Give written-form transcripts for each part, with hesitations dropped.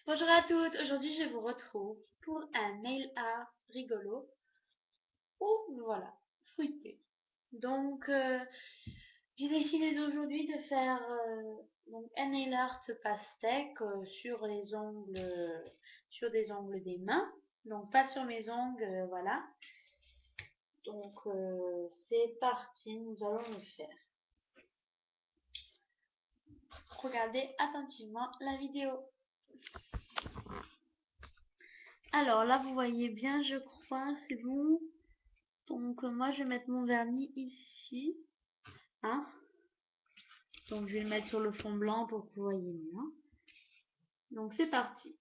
Bonjour à toutes, aujourd'hui je vous retrouve pour un nail art rigolo ou voilà, fruité. Donc j'ai décidé d'aujourd'hui de faire donc un nail art pastèque sur des ongles des mains, donc pas sur mes ongles, voilà. Donc c'est parti, nous allons le faire. Regardez attentivement la vidéo. Alors là vous voyez bien je crois, c'est bon. Donc moi je vais mettre mon vernis ici, hein. Donc je vais le mettre sur le fond blanc pour que vous voyez mieux, hein. Donc c'est parti.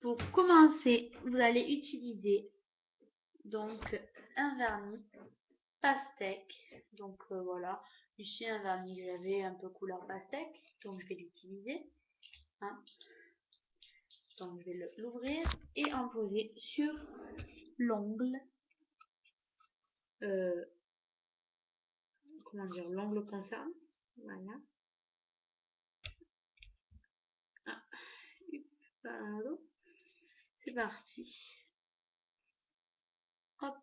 Pour commencer, vous allez utiliser donc un vernis pastèque. Donc voilà, ici un vernis que j'avais un peu couleur pastèque, donc je vais l'utiliser, hein. Donc je vais l'ouvrir et en poser sur l'ongle, comment dire, l'ongle concerné, voilà. Ah, pardon. C'est parti. Hop.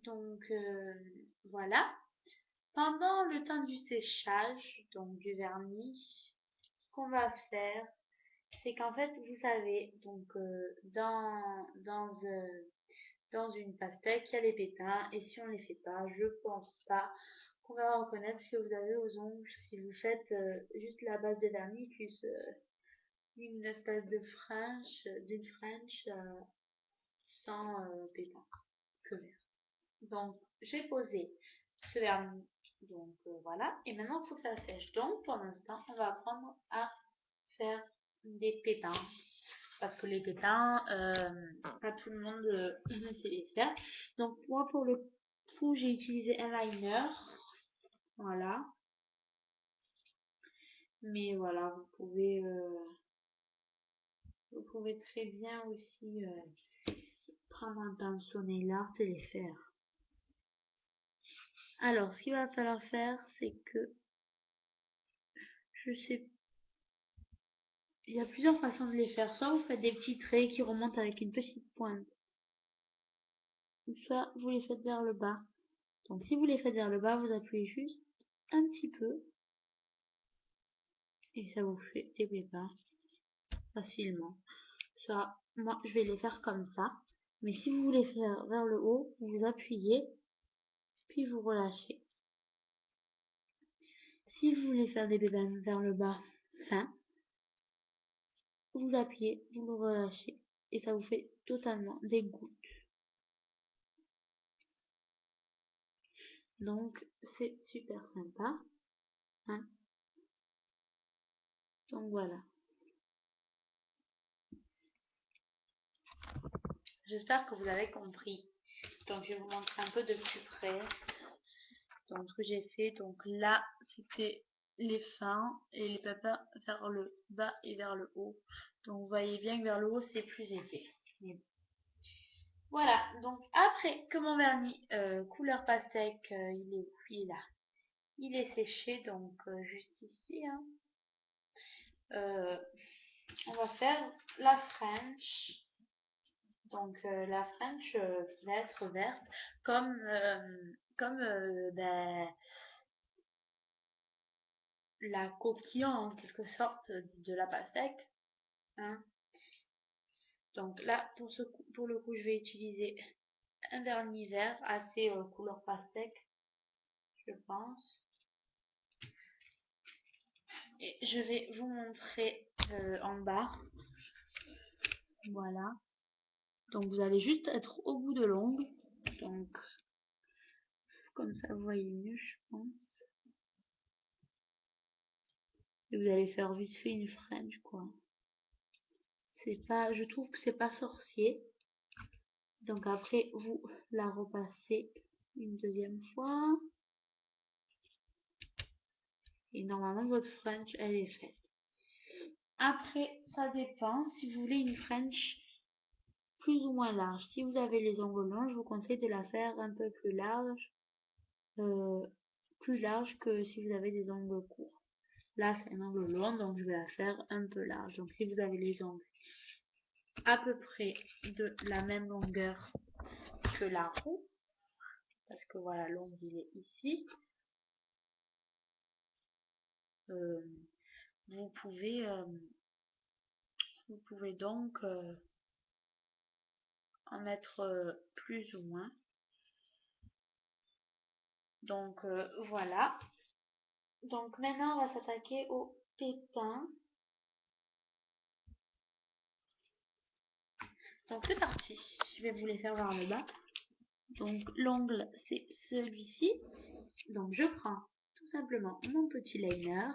Donc voilà. Pendant le temps du séchage, donc du vernis, ce qu'on va faire, c'est qu'en fait, vous savez, donc dans une pastèque, il y a les pépins, et si on les fait pas, je pense pas qu'on va reconnaître ce que vous avez aux ongles si vous faites juste la base de vernis plus une espèce de d'une French sans pépins que vert. Donc, j'ai posé ce vernis. Donc, voilà. Et maintenant, il faut que ça sèche. Donc, pour l'instant, on va apprendre à faire des pépins. Parce que les pépins, pas tout le monde sait les faire. Donc, moi, pour le coup, j'ai utilisé un liner. Voilà. Mais voilà, vous pouvez très bien aussi prendre un pinceau nail art et les faire. Alors, ce qu'il va falloir faire, c'est que je sais, il y a plusieurs façons de les faire. Soit vous faites des petits traits qui remontent avec une petite pointe, ou soit vous les faites vers le bas. Donc, si vous les faites vers le bas, vous appuyez juste un petit peu et ça vous fait des pépins facilement. Ça, moi, je vais les faire comme ça. Mais si vous voulez faire vers le haut, vous appuyez, puis vous relâchez. Si vous voulez faire des pépins vers le bas, fin, vous appuyez, vous le relâchez et ça vous fait totalement des gouttes. Donc c'est super sympa, hein. Donc voilà. J'espère que vous avez compris. Donc je vais vous montrer un peu de plus près. Donc ce que j'ai fait, donc là c'était les fins et les pépins vers le bas et vers le haut. Donc vous voyez bien que vers le haut c'est plus épais. Voilà, donc après que mon vernis couleur pastèque, il est où? Il est là. Il est séché, donc juste ici, hein. On va faire la French. Donc la French qui va être verte, comme ben, la coquille en quelque sorte de la pastèque, hein. Donc là, pour le coup, je vais utiliser un vernis vert assez couleur pastèque, je pense. Et je vais vous montrer en bas. Voilà. Donc vous allez juste être au bout de l'ongle. Donc comme ça vous voyez mieux, je pense. Et vous allez faire vite fait une French, quoi. C'est pas, je trouve que c'est pas sorcier. Donc après vous la repassez une deuxième fois. Et normalement, votre French, elle est faite. Après, ça dépend. Si vous voulez une French plus ou moins large. Si vous avez les ongles longs, je vous conseille de la faire un peu plus large. Plus large que si vous avez des ongles courts. Là, c'est un angle long, donc je vais la faire un peu large. Donc, si vous avez les ongles à peu près de la même longueur que la roue, parce que voilà, l'ongle il est ici, vous pouvez donc en mettre plus ou moins. Donc voilà. Donc maintenant on va s'attaquer au pépin. Donc c'est parti. Je vais vous les faire voir le bas. Donc l'ongle c'est celui-ci. Donc je prends tout simplement mon petit liner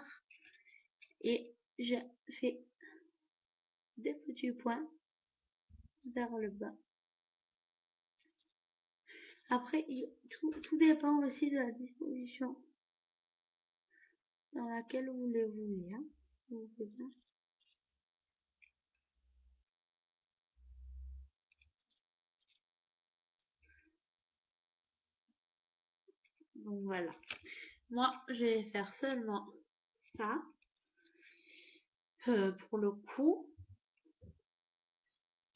et je fais des petits points vers le bas. Après, tout dépend aussi de la disposition dans laquelle vous le voulez. Hein. Vous voyez bien. Donc voilà. Moi, je vais faire seulement ça pour le coup.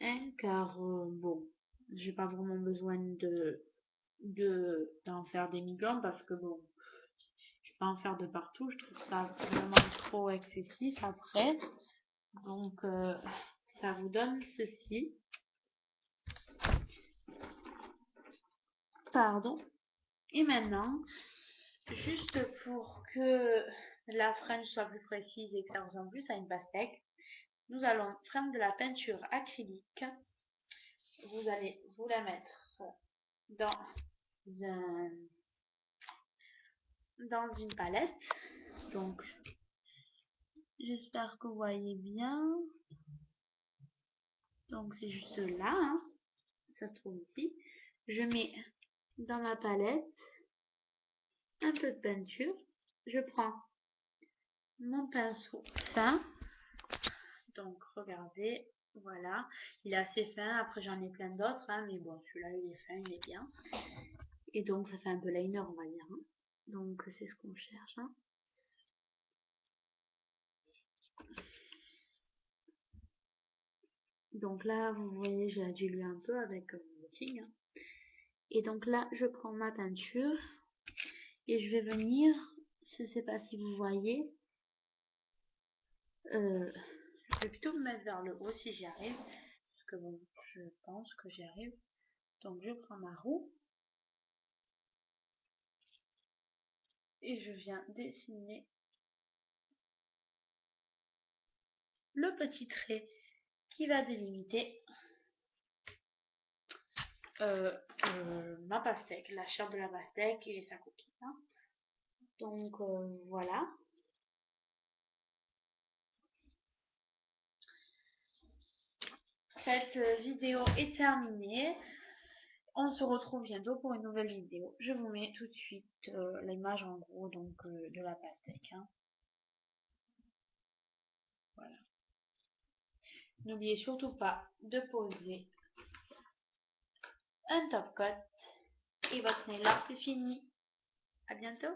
Hein, car bon, j'ai pas vraiment besoin d'en faire des millions parce que bon, je vais pas en faire de partout. Je trouve ça vraiment trop excessif après. Donc ça vous donne ceci. Pardon. Et maintenant, juste pour que la French soit plus précise et que ça ressemble plus à une pastèque, nous allons prendre de la peinture acrylique. Vous allez vous la mettre dans une palette. Donc, j'espère que vous voyez bien. Donc, c'est juste là. Hein. Ça se trouve ici. Je mets dans ma palette un peu de peinture. Je prends mon pinceau fin. Donc, regardez. Voilà. Il est assez fin. Après, j'en ai plein d'autres. Hein, mais bon, celui-là, il est fin. Il est bien. Et donc, ça fait un peu liner, on va dire. Hein. Donc, c'est ce qu'on cherche. Hein. Donc là, vous voyez, j'ai dilué un peu avec le tigre. Et donc là, je prends ma peinture et je vais venir, je ne sais pas si vous voyez, je vais plutôt me mettre vers le haut si j'y arrive, parce que bon, je pense que j'y arrive. Donc je prends ma roue et je viens dessiner le petit trait qui va délimiter ma pastèque, la chair de la pastèque et sa coquille. Hein. Donc voilà. Cette vidéo est terminée. On se retrouve bientôt pour une nouvelle vidéo. Je vous mets tout de suite l'image en gros donc de la pastèque. Hein. Voilà. N'oubliez surtout pas de poser un top coat et votre nail art est fini. À bientôt.